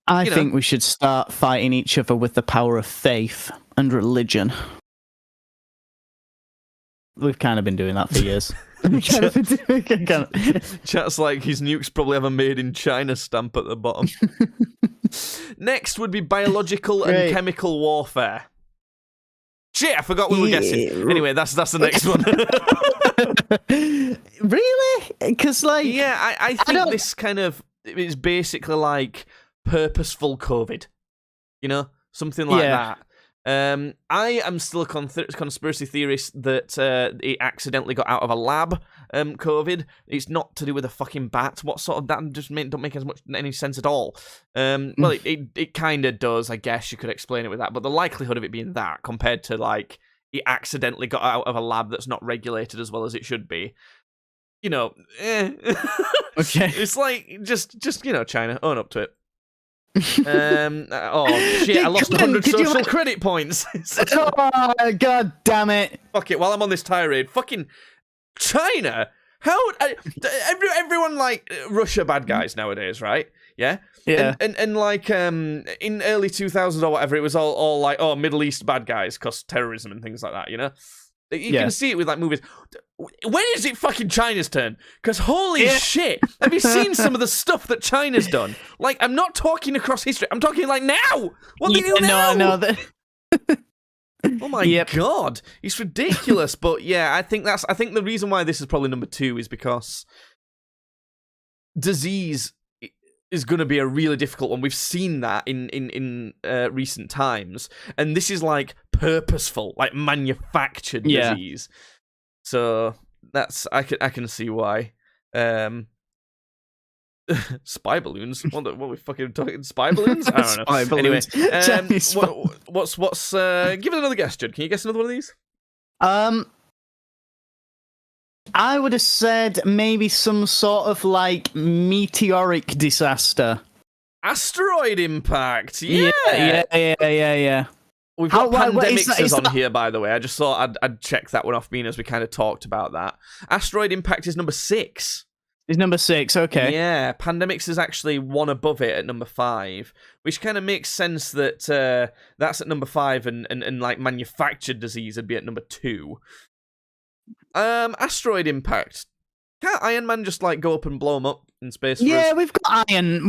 I think we should start fighting each other with the power of faith and religion. We've kind of been doing that for years. Chat's like his nukes probably have a made in China stamp at the bottom. Next would be biological and chemical warfare. Shit, I forgot we were guessing. Anyway, that's the next one. Really? Because I think this kind of is basically like purposeful COVID. You know, something like that. I am still a conspiracy theorist that it accidentally got out of a lab, COVID. It's not to do with a fucking bat. What sort of... That just don't make any sense at all. Well, it kind of does, I guess you could explain it with that, but the likelihood of it being that compared to, like, it accidentally got out of a lab that's not regulated as well as it should be, you know, Okay. It's like just China, own up to it. Oh shit! I lost 100 social credit points. Oh, God damn it! Fuck it. While I'm on this tirade, fucking China. How everyone like Russia bad guys nowadays, right? Yeah. Yeah. And like in early 2000s or whatever, it was all like Middle East bad guys cause terrorism and things like that. You know. You can see it with like movies. When is it fucking China's turn? Because holy shit, have you seen some of the stuff that China's done? Like, I'm not talking across history. I'm talking like now. What do you do now? No, that. Oh my god, it's ridiculous. But yeah, I think the reason why this is probably number 2 is because disease is going to be a really difficult one. We've seen that in recent times, and this is like purposeful, like manufactured disease. So that's I can see why. Spy balloons? What are we fucking talking? Spy balloons? I don't know. Spy balloons. Anyway, what's give it another guess, Judd. Can you guess another one of these? I would have said maybe some sort of like meteoric disaster. Asteroid impact. Yeah. We've got pandemics on here, by the way. I just thought I'd check that one off, being as we kind of talked about that. Asteroid impact is number 6. Is number 6, okay. Yeah, pandemics is actually one above it at number 5, which kind of makes sense that that's at number 5 and like manufactured disease would be at number 2. Asteroid impact. Can't Iron Man just like go up and blow him up in space? Yeah, we've got Iron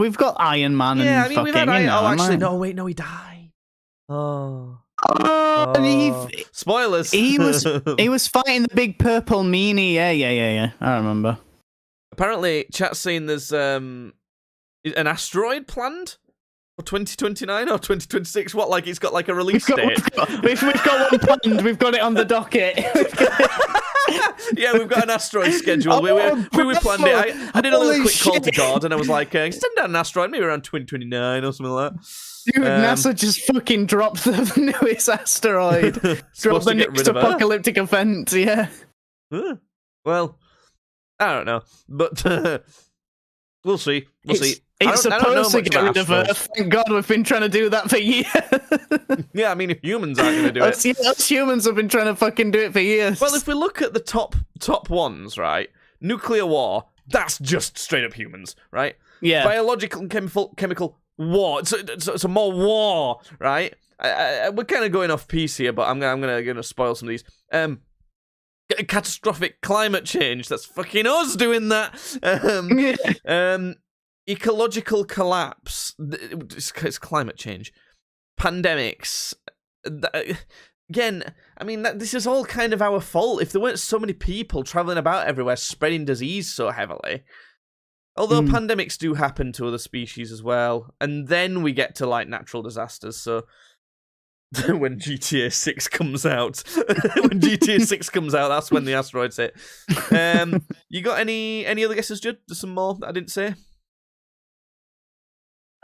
Man. Yeah, and I mean we've had Iron. Oh, actually, no, wait, no, he died. Oh. Spoilers. He was fighting the big purple meanie. Yeah. I remember. Apparently, chat's saying there's an asteroid planned for 2029 or 2026. What, like it's got like a release date? We've got one planned. We've got it on the docket. Yeah, we've got an asteroid scheduled. We planned it. I did a little quick call to God, and I was like, send down an asteroid, maybe around 2029 or something like that. Dude, NASA just fucking dropped the newest asteroid. Dropped the next apocalyptic event, yeah. Well, I don't know, but we'll see. It's supposed to get rid of Earth. Thank God we've been trying to do that for years. Yeah, I mean, if humans aren't going to do it. Us humans have been trying to fucking do it for years. Well, if we look at the top ones, right? Nuclear war, that's just straight up humans, right? Yeah. Biological and chemical war. So more war, right? We're kind of going off piece here, but I'm gonna spoil some of these. Catastrophic climate change. That's fucking us doing that. Ecological collapse. It's climate change. Pandemics. Again, I mean, this is all kind of our fault. If there weren't so many people traveling about everywhere spreading disease so heavily. Although pandemics do happen to other species as well. And then we get to, like, natural disasters. So when GTA 6 comes out, that's when the asteroids hit. You got any other guesses, Judd? There's some more that I didn't say.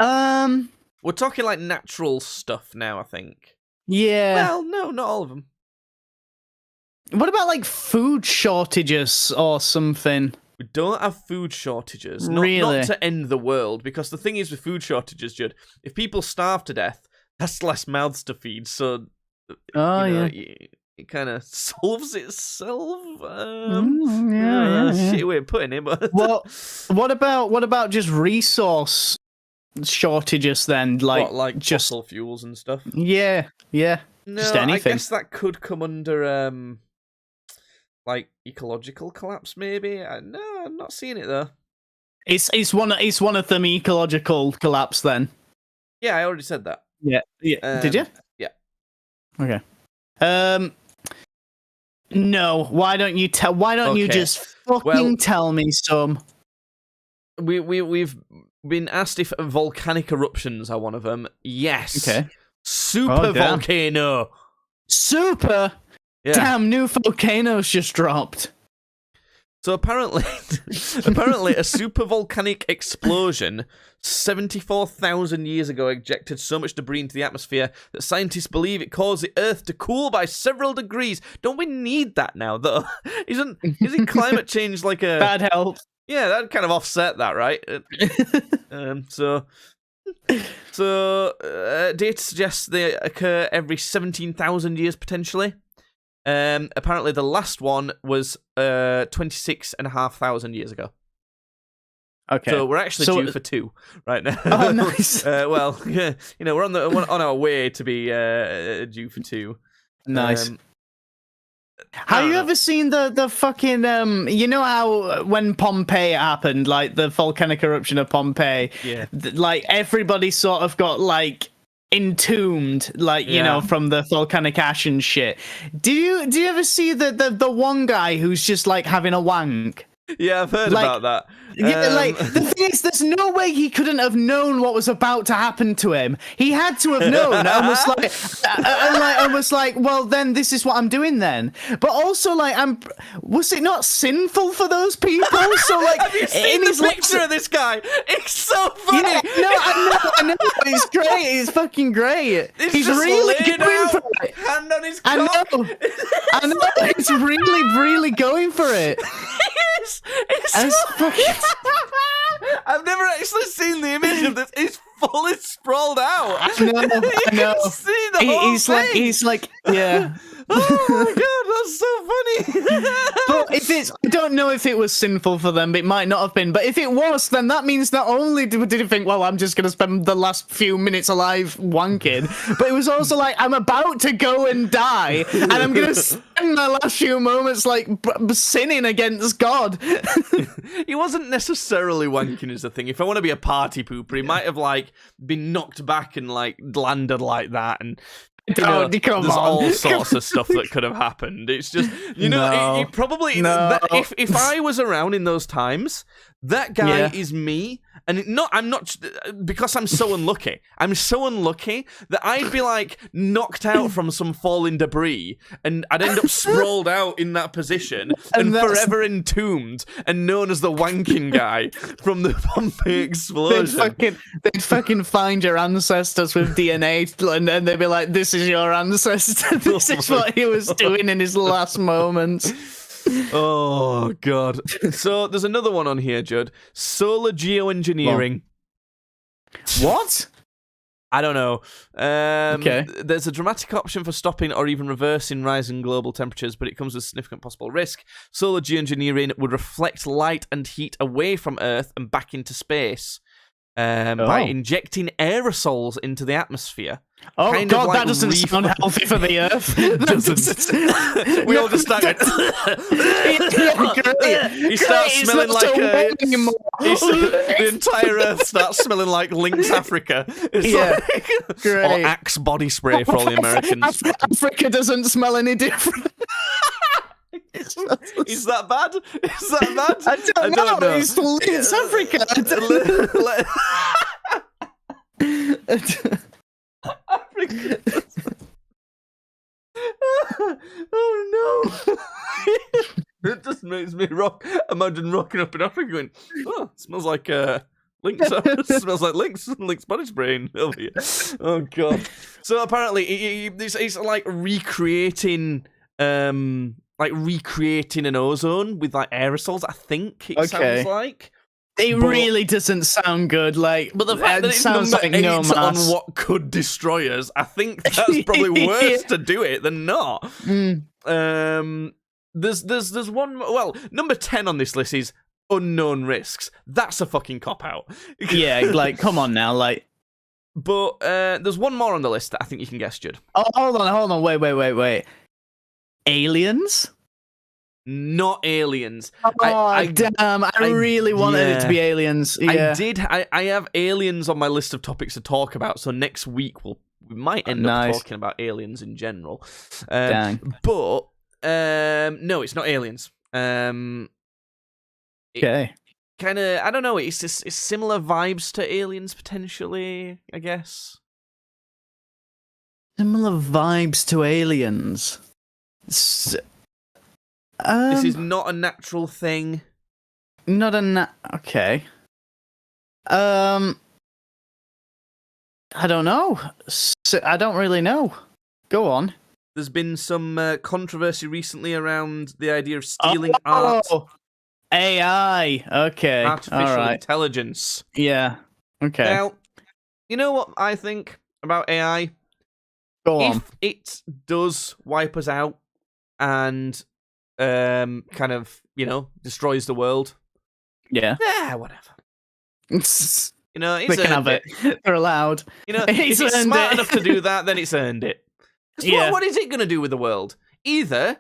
We're talking like natural stuff now, I think. Yeah. Well, no, not all of them. What about like food shortages or something? We don't have food shortages. Really? Not to end the world, because the thing is with food shortages, Judd, if people starve to death, that's less mouths to feed, so it kind of solves itself. Shitty way of putting it, but what about just resource shortages then? Like just fossil fuels and stuff. Yeah. No, just anything. I guess that could come under like ecological collapse, maybe. No, I'm not seeing it though. It's one of them ecological collapse then. Yeah, I already said that. Yeah. Did you? Yeah. Okay. No. Why don't you tell? Why don't you just fucking tell me some? We've been asked if volcanic eruptions are one of them. Yes. Okay. Super volcano. Super. Yeah. Damn, new volcanoes just dropped. So apparently, apparently, a supervolcanic explosion 74,000 years ago ejected so much debris into the atmosphere that scientists believe it caused the Earth to cool by several degrees. Don't we need that now, though? Isn't climate change like a Bad help. Yeah, that kind of offset that, right? Data suggests they occur every 17,000 years potentially. Apparently, the last one was 26,500 years ago. Okay, so we're actually due for 2 right now. Oh, nice. Well, yeah, we're on our way to be due for 2. Nice. Have you ever seen the fucking you know how when Pompeii happened, like the volcanic eruption of Pompeii, like everybody sort of got like entombed, like you know, from the volcanic ash and shit. Do you ever see the one guy who's just like having a wank? Yeah, I've heard about that. Yeah, like the thing is, there's no way he couldn't have known what was about to happen to him. He had to have known, and was like, well, then this is what I'm doing then. But also, like, was it not sinful for those people? So, like, have you seen the picture of this guy? It's so funny. Yeah, no, I know. It's great. It's fucking great. He's really going for it. Hand on his cock. I know. He's really going for it. It's fucking... I've never actually seen the image of this. He's fully sprawled out. I know. See the whole thing. He's like, yeah. Oh my god, that's so funny. But I don't know if it was sinful for them, it might not have been, but if it was, then that means not only did he think, well, I'm just going to spend the last few minutes alive wanking, but it was also like, I'm about to go and die, and I'm going to spend my last few moments, like, sinning against God. He wasn't necessarily wanking is the thing. If I want to be a party pooper, he might have, like, been knocked back and, like, landed like that, and... there's all sorts of stuff that could have happened. It's just, it probably. If I was around in those times, that guy is me, and I'm not because I'm so unlucky. I'm so unlucky that I'd be like knocked out from some falling debris, and I'd end up sprawled out in that position and forever entombed and known as the wanking guy from the Pompeii explosion. They'd fucking find your ancestors with DNA, and then they'd be like, "This is your ancestor. This is what he was doing in his last moments." Oh god. So there's another one on here, Judd. Solar geoengineering. What? I don't know. Okay. There's a dramatic option for stopping or even reversing rising global temperatures, but it comes with significant possible risk. Solar geoengineering would reflect light and heat away from Earth and back into space by injecting aerosols into the atmosphere. Oh god, that doesn't sound healthy for the Earth. We all just start he starts smelling like the entire Earth starts smelling like Lynx Africa. It's great. Or Axe body spray for all the Americans. Africa doesn't smell any different. Is that bad? Is that bad? I don't know. It's Lynx Africa. Africa. Oh no! It just makes me imagine rocking up in Africa going, "Oh, it smells like Lynx. It smells like Lynx body spray over here." Oh god! So apparently, it's like recreating an ozone with like aerosols. I think it sounds like. It really doesn't sound good, but the fact that it sounds like no mass on what could destroy us, I think that's probably worse to do it than not. There's one. Well, number 10 on this list is unknown risks. That's a fucking cop out. Yeah, like come on now, like. But there's one more on the list that I think you can guess, Judd. Oh, hold on, wait. Aliens? Not aliens. Damn! I really wanted it to be aliens. Yeah. I have aliens on my list of topics to talk about. So next week we might end up talking about aliens in general. Dang. But no, it's not aliens. Okay. Kind of. I don't know. It's similar vibes to aliens potentially. I guess. Similar vibes to aliens. This is not a natural thing. Not okay. I don't know. I don't really know. Go on. There's been some controversy recently around the idea of stealing art. AI. Okay. Artificial intelligence. Yeah. Okay. Now, you know what I think about AI? Go on. If it does wipe us out and kind of, destroys the world. Yeah. Whatever. It's they can have it. They're allowed. If it's smart enough to do that, then it's earned it. What is it going to do with the world? Either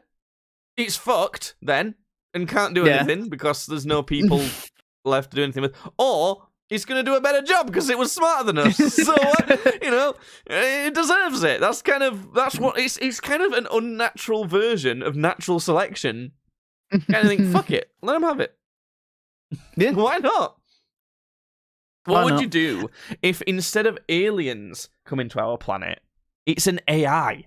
it's fucked then and can't do anything because there's no people left to do anything with, or it's going to do a better job because it was smarter than us. So it deserves it. That's what it's kind of an unnatural version of natural selection. Kind of think, fuck it, let them have it. Yeah, why not? What would you do if instead of aliens coming to our planet, it's an AI?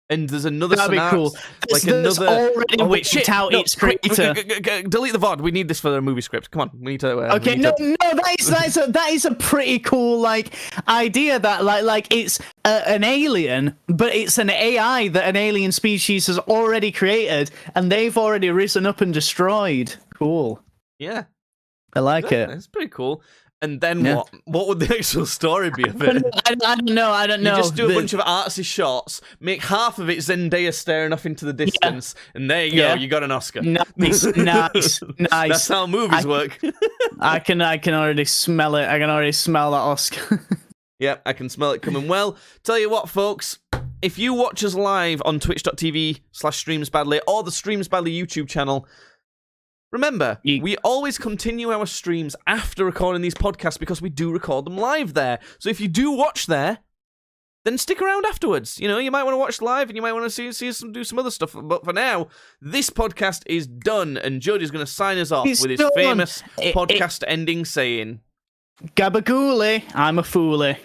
And there's another That'd be cool. There's already worked out its creator. Delete the VOD. We need this for the movie script. Come on, we need to. Okay, that is a pretty cool idea. That it's an alien, but it's an AI that an alien species has already created, and they've already risen up and destroyed. Cool. Yeah, I like it. It's pretty cool. And then what? What would the actual story be of it? I don't know. You just do a bunch of artsy shots, make half of it Zendaya staring off into the distance, and there you go. You got an Oscar. Nice. That's how movies work. I can already smell it. I can already smell that Oscar. Yep, I can smell it coming. Well, tell you what, folks. If you watch us live on twitch.tv/streamsbadly or the Streams Badly YouTube channel, remember, we always continue our streams after recording these podcasts because we do record them live there. So if you do watch there, then stick around afterwards. You might want to watch live and you might want to see us do some other stuff. But for now, this podcast is done and Jody's going to sign us off with his famous podcast ending saying, Gabagooley, I'm a foolie.